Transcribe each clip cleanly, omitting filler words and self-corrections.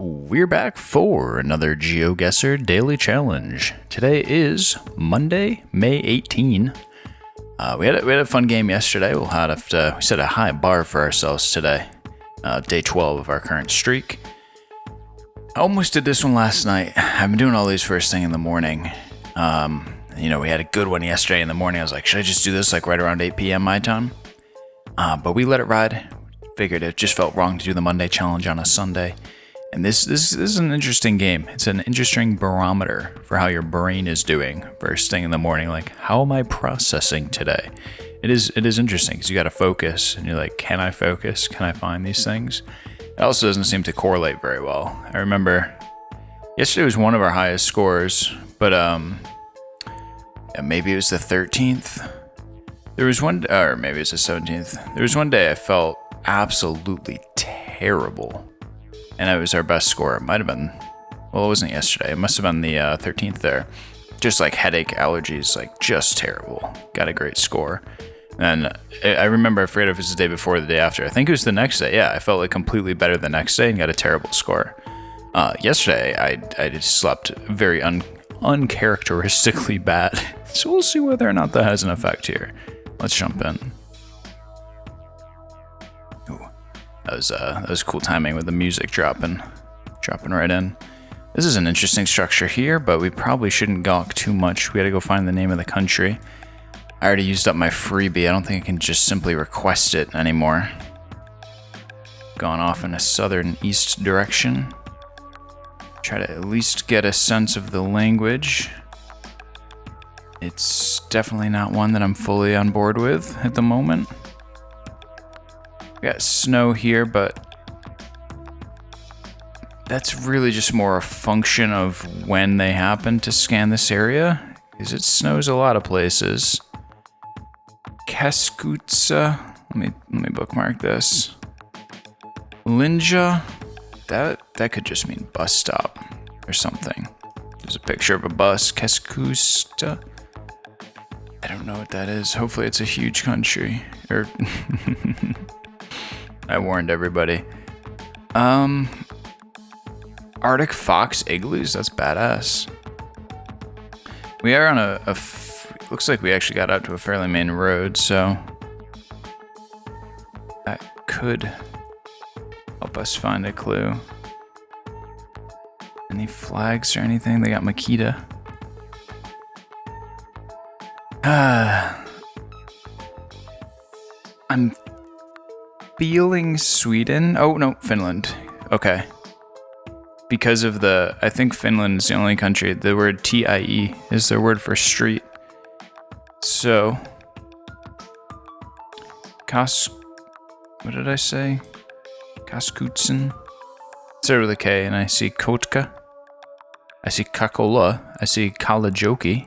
We're back for another Geoguessr daily challenge. Today is Monday, May 18. We had a fun game yesterday. We set a high bar for ourselves today. Day 12 of our current streak. I almost did this one last night. I've been doing all these first thing in the morning. We had a good one yesterday in the morning. I was like, should I just do this like right around 8 p.m. my time? But we let it ride. Figured it just felt wrong to do the Monday challenge on a Sunday. And this is an interesting game. It's an interesting barometer for how your brain is doing first thing in the morning. Like, how am I processing today? It is interesting because you got to focus, and you're like, can I focus? Can I find these things? It also doesn't seem to correlate very well. I remember yesterday was one of our highest scores, but maybe it was the 13th. There was one, or maybe it's the 17th. There was one day I felt absolutely terrible. And it was our best score. It might have been, well, it wasn't yesterday. It must have been the 13th there. Just like headache, allergies, like just terrible. Got a great score. And I remember, I forget if it was the day before or the day after. I think it was the next day. Yeah, I felt like completely better the next day and got a terrible score. Yesterday, I just slept very uncharacteristically bad. So we'll see whether or not that has an effect here. Let's jump in. That was cool timing with the music dropping right in. This is an interesting structure here, but we probably shouldn't gawk too much. We gotta go find the name of the country. I already used up my freebie. I don't think I can just simply request it anymore. Gone off in a southern east direction. Try to at least get a sense of the language. It's definitely not one that I'm fully on board with at the moment. We got snow here, but that's really just more a function of when they happen to scan this area, because it snows a lot of places. Kaskutsa, let me bookmark this. Linja, that could just mean bus stop or something. There's a picture of a bus. Kaskusta. I don't know what that is. Hopefully it's a huge country. Or I warned everybody. Arctic fox igloos, that's badass. We are on looks like we actually got out to a fairly main road, so that could help us find a clue. Any flags or anything? They got Makita. I'm feeling Sweden. Oh, no, Finland. Okay. Because of I think Finland is the only country, the word TIE is their word for street. So, what did I say? Kaskutsen. Started with a K, and I see Kotka. I see Kakola. I see Kalajoki.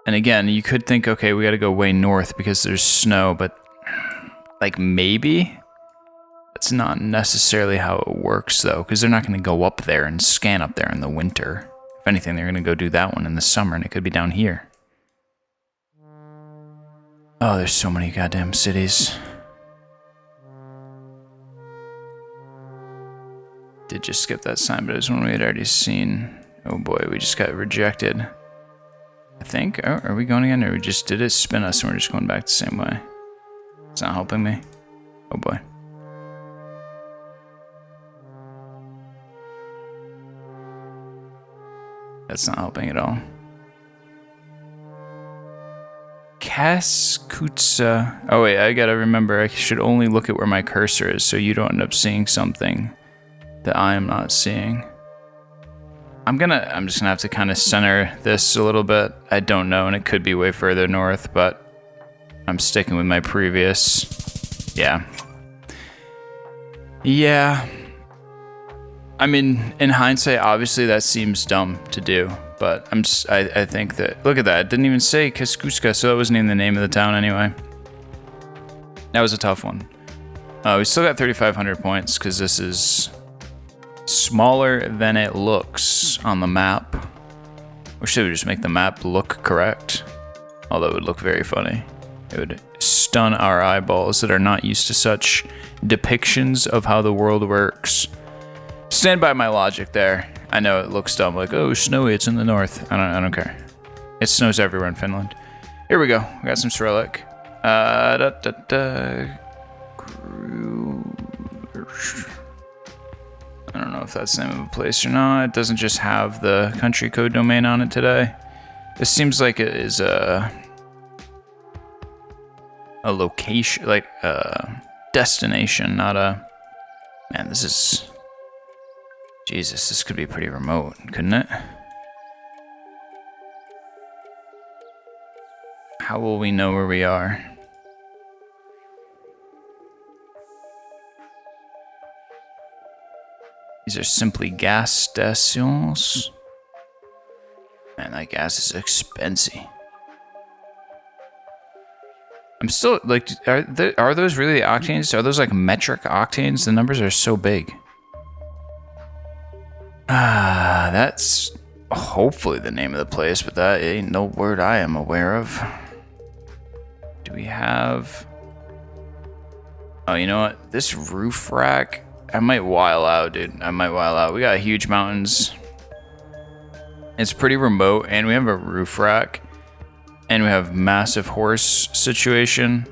And again, you could think, okay, we gotta go way north because there's snow, but like maybe that's not necessarily how it works though, because they're not going to go up there and scan up there in the winter. If anything, they're going to go do that one in the summer, and it could be down here. Oh, there's so many goddamn cities. Did just skip that sign, but it was one we had already seen. Oh boy, we just got rejected. I think. Oh, are we going again, or did it spin us and we're just going back the same way? It's not helping me. Oh boy. That's not helping at all. Kaskutsa. Oh wait, I gotta remember, I should only look at where my cursor is so you don't end up seeing something that I am not seeing. I'm just gonna have to kind of center this a little bit. I don't know, and it could be way further north, but I'm sticking with my previous. Yeah. I mean, in hindsight, obviously that seems dumb to do, but I think that, look at that, it didn't even say Kaskuska, so that wasn't even the name of the town anyway. That was a tough one. We still got 3,500 points, because this is smaller than it looks on the map. Wish they would just make the map look correct, although it would look very funny. It would stun our eyeballs that are not used to such depictions of how the world works. stand by my logic there. I know it looks dumb, like, oh, snowy, it's in the north. I don't care. It snows everywhere in Finland. Here we go. We got some Cyrillic. I don't know if that's the name of a place or not. It doesn't just have the country code domain on it today. This seems like it is a location, like a destination, not a... Man, this is... Jesus, this could be pretty remote, couldn't it? How will we know where we are? These are simply gas stations. Man, that gas is expensive. I'm still, like, are those really octanes? Are those like metric octanes? The numbers are so big. Ah, that's hopefully the name of the place, but that ain't no word I am aware of. Do we have... Oh, you know what? This roof rack, I might while out, dude. I might while out. We got huge mountains. It's pretty remote, and we have a roof rack. And we have massive horse situation.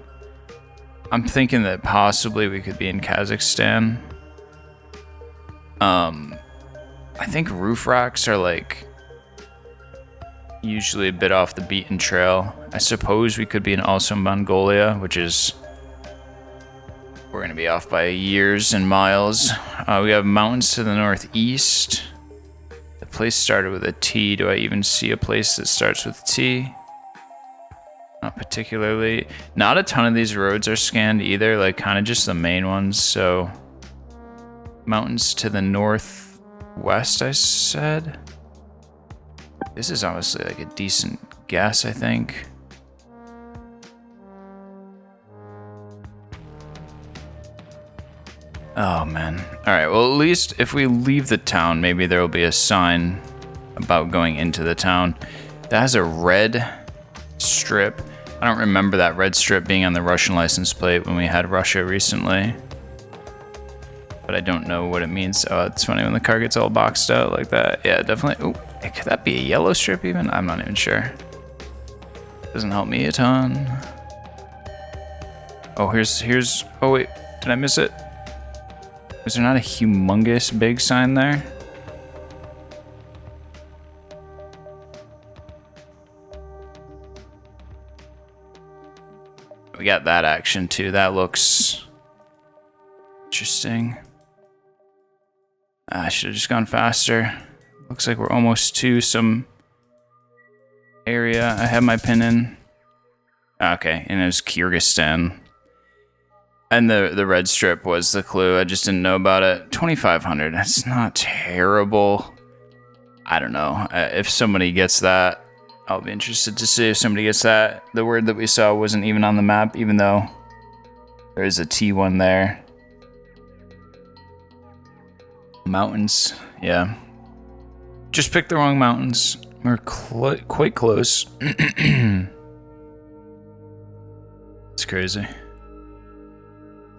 I'm thinking that possibly we could be in Kazakhstan. I think roof racks are like usually a bit off the beaten trail. I suppose we could be in also Mongolia, which is... We're gonna be off by years and miles. We have mountains to the northeast. The place started with a T. Do I even see a place that starts with T? Not particularly. Not a ton of these roads are scanned either, like kind of just the main ones. So mountains to the northwest, I said. This is honestly like a decent guess, I think. Oh man. All right, well, at least if we leave the town, maybe there will be a sign about going into the town. That has a red strip. I don't remember that red strip being on the Russian license plate when we had Russia recently. But I don't know what it means. Oh, it's funny when the car gets all boxed out like that. Yeah, definitely. Oh, could that be a yellow strip even? I'm not even sure. Doesn't help me a ton. Oh, here's. Oh wait, did I miss it? Is there not a humongous big sign there? We got that action too. That looks interesting. I should have just gone faster. Looks like we're almost to some area. I have my pin in. Okay, and it was Kyrgyzstan. And the red strip was the clue. I just didn't know about it. 2,500. That's not terrible. I don't know. If somebody gets that, I'll be interested to see if somebody gets that. The word that we saw wasn't even on the map, even though there is a T1 there. Mountains. Yeah. Just picked the wrong mountains. We're quite close. It's crazy.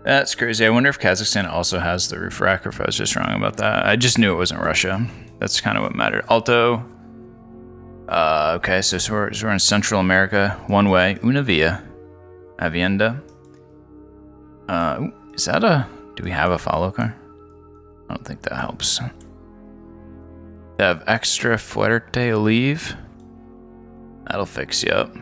That's crazy. I wonder if Kazakhstan also has the roof rack, or if I was just wrong about that. I just knew it wasn't Russia. That's kind of what mattered. Alto. Okay, so we're in Central America. One way. Una via. Avienda. Is that a... Do we have a follow car? I don't think that helps. They have extra fuerte olive. That'll fix you up.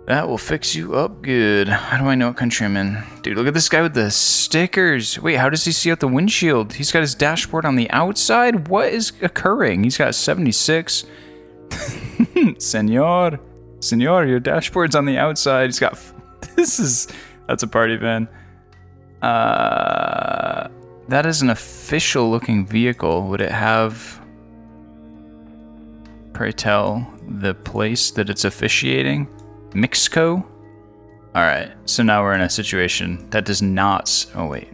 That will fix you up good. How do I know what country I'm in? Dude, look at this guy with the stickers. Wait, how does he see out the windshield? He's got his dashboard on the outside? What is occurring? He's got 76. Senor, your dashboard's on the outside. He's got... That's a party van. That is an official looking vehicle. Would it have... Pray tell the place that it's officiating? Mixco? Alright, so now we're in a situation that does not... Oh, wait.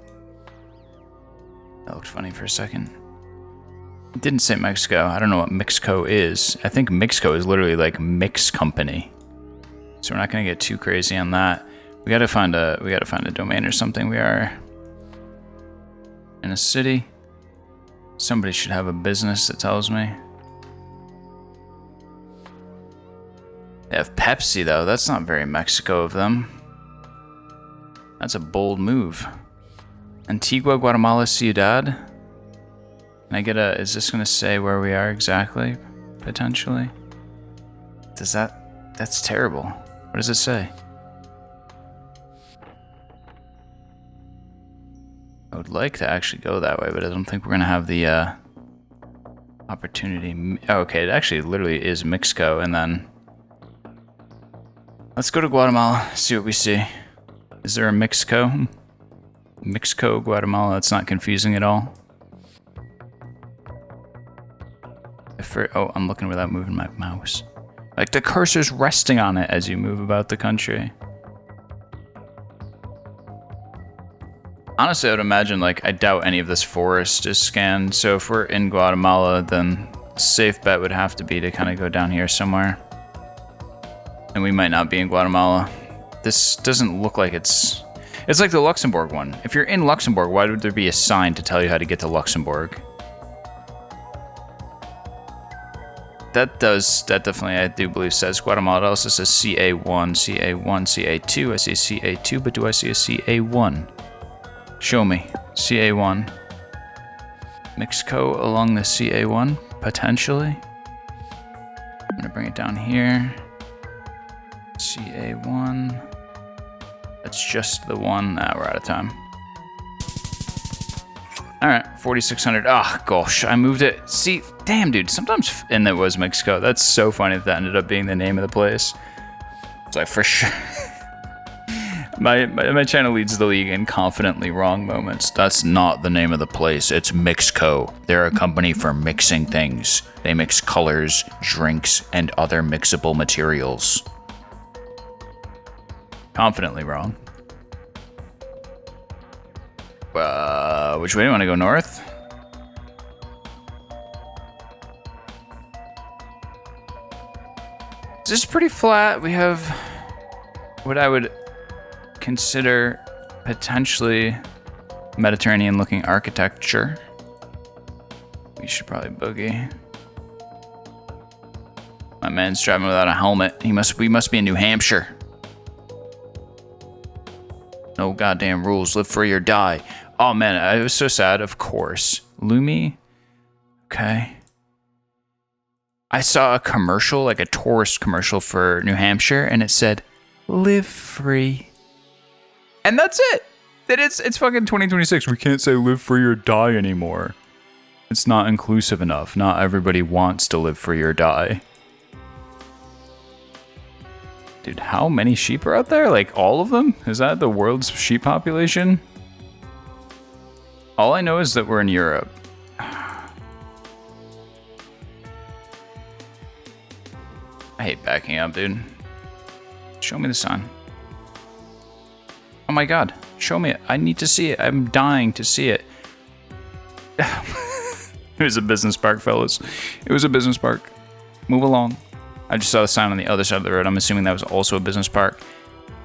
That looked funny for a second. It didn't say Mexico. I don't know what Mixco is. I think Mixco is literally like mix company. So we're not going to get too crazy on that. We gotta find a domain or something. We are in a city. Somebody should have a business that tells me. They have Pepsi, though. That's not very Mexico of them. That's a bold move. Antigua, Guatemala, Ciudad. Can I get a... Is this going to say where we are exactly? Potentially? Does that... That's terrible. What does it say? I would like to actually go that way, but I don't think we're going to have the opportunity. Oh, okay, it actually literally is Mexico, and then... Let's go to Guatemala, see what we see. Is there a Mexico? Mexico, Guatemala, that's not confusing at all. Oh, I'm looking without moving my mouse. Like the cursor's resting on it as you move about the country. Honestly, I would imagine, like, I doubt any of this forest is scanned, so if we're in Guatemala, then a safe bet would have to be to kind of go down here somewhere. And we might not be in Guatemala. This doesn't look like it's... It's like the Luxembourg one. If you're in Luxembourg, why would there be a sign to tell you how to get to Luxembourg? That definitely, I do believe, says Guatemala. It also says CA1, CA1, CA2. I see CA2, but do I see a CA1? Show me. CA1. Mexico along the CA1, potentially. I'm gonna bring it down here. CA1. That's just the one. Nah, we're out of time. Alright, 4,600. Oh, gosh, I moved it. See, damn, dude, sometimes... And that was Mexico. That's so funny that ended up being the name of the place. It's like, for sure... My channel leads the league in confidently wrong moments. That's not the name of the place. It's Mixco. They're a company for mixing things. They mix colors, drinks, and other mixable materials. Confidently wrong. Which way do you want to go? North? This is pretty flat. We have what I would consider potentially Mediterranean-looking architecture. We should probably boogie. My man's driving without a helmet. We must be in New Hampshire. No goddamn rules. Live free or die. Oh man, I was so sad. Of course. Lumi. Okay. I saw a commercial, like a tourist commercial for New Hampshire, and it said, "Live free." And that's it. It's fucking 2026. We can't say live free or die anymore. It's not inclusive enough. Not everybody wants to live free or die. Dude, how many sheep are out there? Like all of them? Is that the world's sheep population? All I know is that we're in Europe. I hate backing up, dude. Show me the sign. Oh my god, show me it. I need to see it. I'm dying to see it. It was a business park, fellas. It was a business park. Move along. I just saw the sign on the other side of the road. I'm assuming that was also a business park.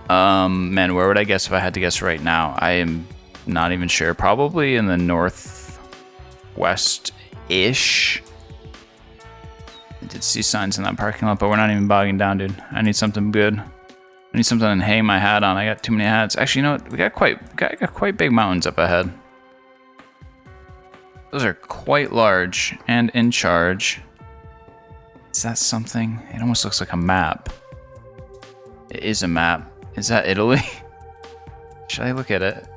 Man, where would I guess if I had to guess right now? I am not even sure. Probably in the northwest-ish. I did see signs in that parking lot, but we're not even bogging down, dude. I need something good. I need something to hang my hat on. I got too many hats. Actually, you know what? We got quite big mountains up ahead. Those are quite large and in charge. Is that something? It almost looks like a map. It is a map. Is that Italy? Should I look at it?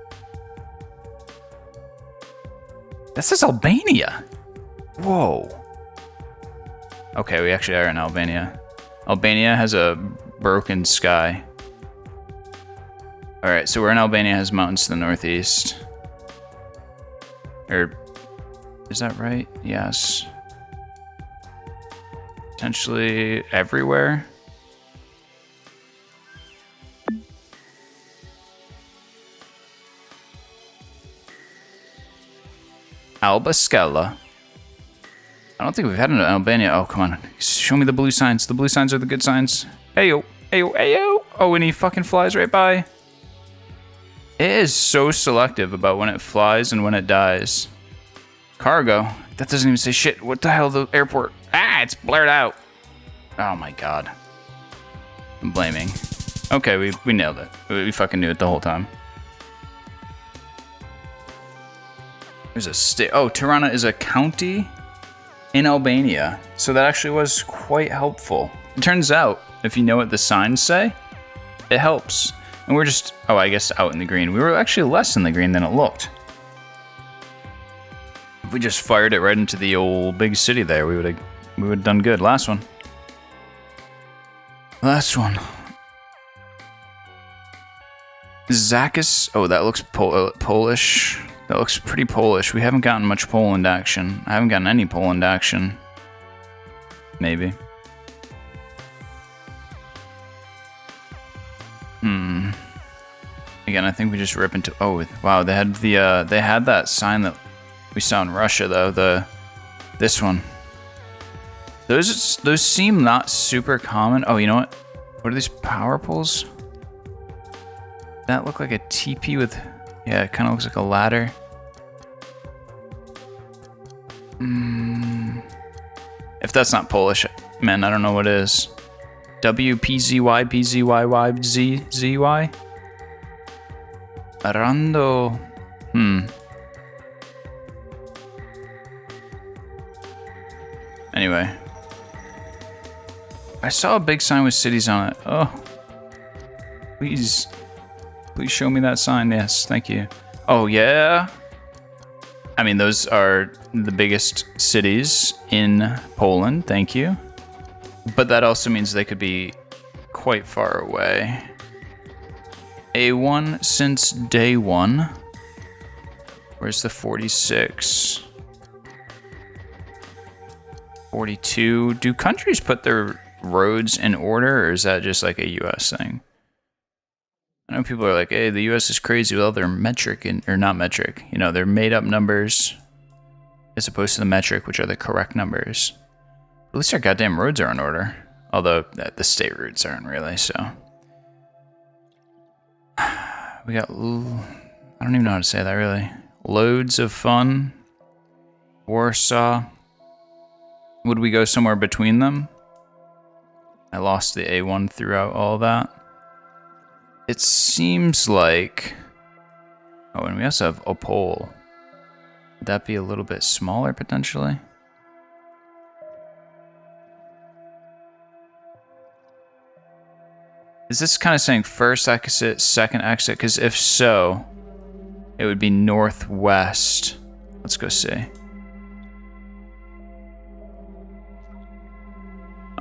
This is Albania. Whoa. Okay, we actually are in Albania. Albania has a broken sky. Alright, so we're in Albania, has mountains to the northeast. Or, is that right? Yes. Potentially everywhere. Albascella. I don't think we've had an Albania. Oh, come on. Show me the blue signs. The blue signs are the good signs. Ayo, ayo, ayo. Oh, and he fucking flies right by. It is so selective about when it flies and when it dies. Cargo? That doesn't even say shit. What the hell, the airport? Ah, it's blurred out. Oh my god. I'm blaming. Okay, we nailed it. We fucking knew it the whole time. There's a state. Oh, Tirana is a county in Albania. So that actually was quite helpful. It turns out, if you know what the signs say, it helps. And we're just, oh, I guess out in the green. We were actually less in the green than it looked. If we just fired it right into the old big city there, we would have done good. Last one. Last one. Zakis. Oh, that looks Polish. That looks pretty Polish. We haven't gotten much Poland action. I haven't gotten any Poland action. Maybe. Again, I think we just rip into. Oh, wow! They had the they had that sign that we saw in Russia though. This one. Those seem not super common. Oh, you know what? What are these power poles? That look like a teepee with. Yeah, it kind of looks like a ladder. If that's not Polish, man, I don't know what is. WPZY PZYYZZY. Arando. Anyway. I saw a big sign with cities on it. Oh. Please show me that sign. Yes, thank you. Oh, yeah. I mean, those are the biggest cities in Poland. Thank you. But that also means they could be quite far away. A1 since day one. Where's the 46? 42. Do countries put their roads in order, or is that just like a US thing? I know people are like, hey, the US is crazy with all their metric, or not metric, you know, their made up numbers as opposed to the metric, which are the correct numbers. At least our goddamn roads are in order. Although the state routes aren't really, so. We got, I don't even know how to say that really. Loads of fun. Warsaw. Would we go somewhere between them? I lost the A1 throughout all that. It seems like... Oh, and we also have Opole. Would that be a little bit smaller, potentially? Is this kind of saying first exit, second exit? Because if so, it would be northwest. Let's go see.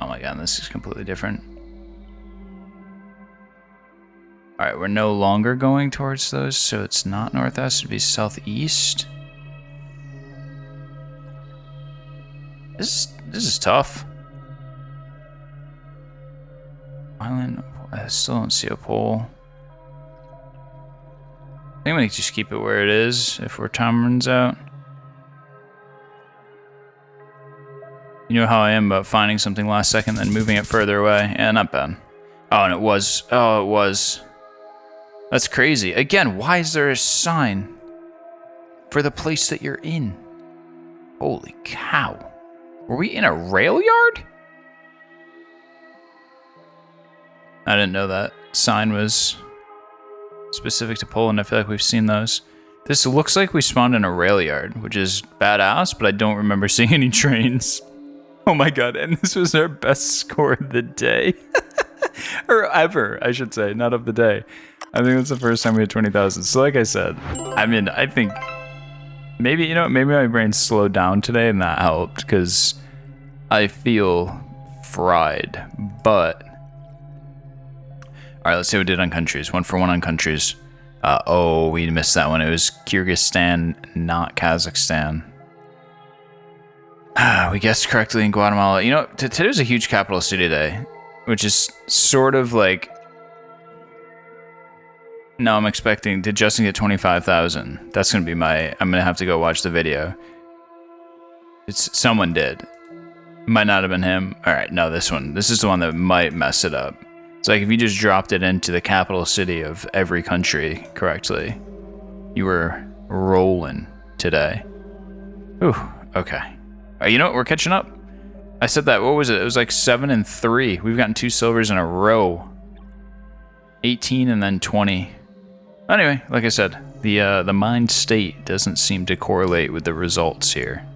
Oh my god, this is completely different. Alright, we're no longer going towards those, so it's not northwest, it'd be southeast. This is tough. Island, I still don't see a pole. I think we can just keep it where it is if our time runs out. You know how I am about finding something last second, then moving it further away. Yeah, not bad. Oh, and it was. Oh, it was. That's crazy. Again, why is there a sign for the place that you're in? Holy cow. Were we in a rail yard? I didn't know that sign was specific to Poland. I feel like we've seen those. This looks like we spawned in a rail yard, which is badass, but I don't remember seeing any trains. Oh my god, and this was our best score of the day. Or ever, I should say, not of the day. I think that's the first time we had 20,000. So like I said, I mean, I think maybe, you know, maybe my brain slowed down today and that helped because I feel fried, but... All right, let's see what we did on countries. 1 for 1 on countries. Oh, we missed that one. It was Kyrgyzstan, not Kazakhstan. We guessed correctly in Guatemala. You know, today was a huge capital city day, which is sort of like... No, I'm expecting... Did Justin get 25,000? That's going to be my... I'm going to have to go watch the video. Someone did. Might not have been him. All right, no, this one. This is the one that might mess it up. It's like if you just dropped it into the capital city of every country correctly, you were rolling today. Ooh, okay. You know what? We're catching up. I said that, what was it? It was like 7 and 3. We've gotten 2 silvers in a row. 18 and then 20. Anyway, like I said, the mind state doesn't seem to correlate with the results here.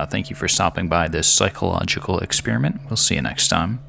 Thank you for stopping by this psychological experiment. We'll see you next time.